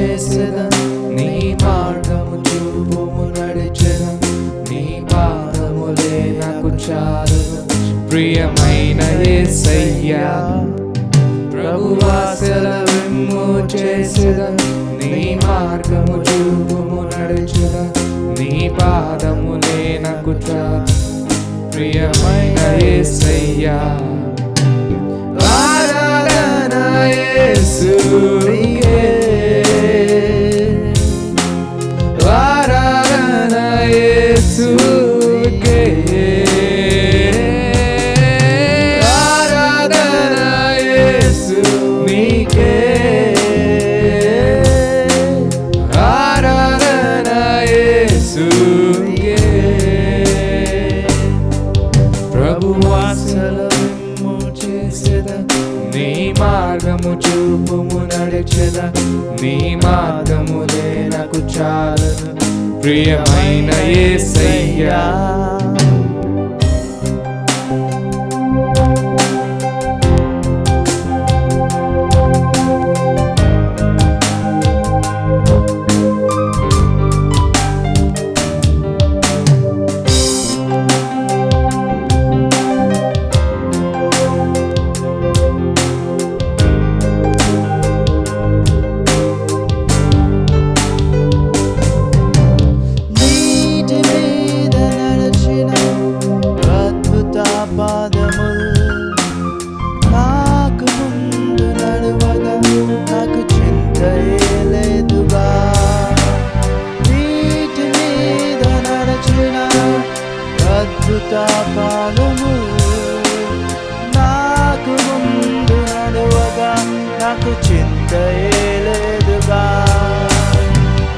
చేసేదను, నీ మార్గము చూపుము నడిచెదను, నీ పాదములే నాకు చాలును. ప్రియమైన యేసయ్యా ప్రభువా సెలవిమ్ము చేసేదను, నీ మార్గము చూపుము నడిచెదను, నీ పాదములే నాకు చాలును. ప్రియమైన యేసయ్యా ఆరాధన యేసునికే, ఆరాధన యేసునికే, ఆరాధన యేసునికే, ఆరాధన యేసునికే. ప్రభువా సెలవిమ్ము చేసేదను, నీ మార్గము చూపుము నడిచెదను, నీ మార్గములే నాకు చాలును. ప్రియమైన యేసయ్యా నాకు ముందు నడువగా నాకు చింతయే లేదుగా, నీటి మీద నడిచిన అద్భుత పాదము నాకు ముందు నడువగా నాకు చింతయే లేదుగా.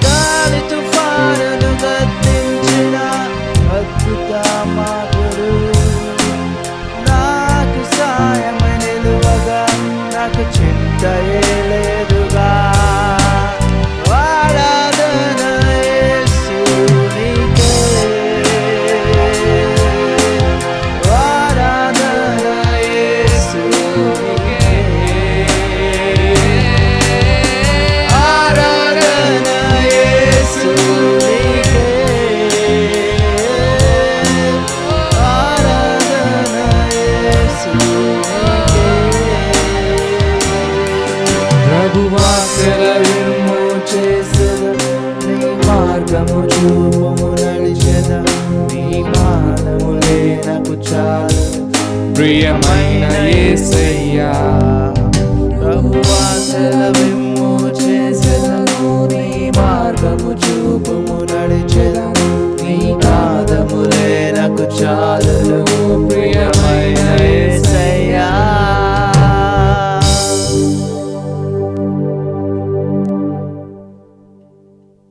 గాలి తుఫానును గద్దించిన అద్భుత మాటలు నాకు సాయమై నిలువగా నాకు చింతయే లేదుగా. ఆరాధన యేసునికే, ఆరాధన యేసునికే, ఆరాధన యేసునికే, ఆరాధన యేసునికే. ప్రభువా సెలవిమ్ము చేసేదను, నీ మార్గము చూపుము నడిచెదను, నీ పాదములే నాకు చాలును. ప్రియమైన యేసయ్యా ప్రభువా సెలవిమ్ము చేసేదను, నీ మార్గము చూపుము నడిచెదను, నీ పాదములే నాకు చాలును.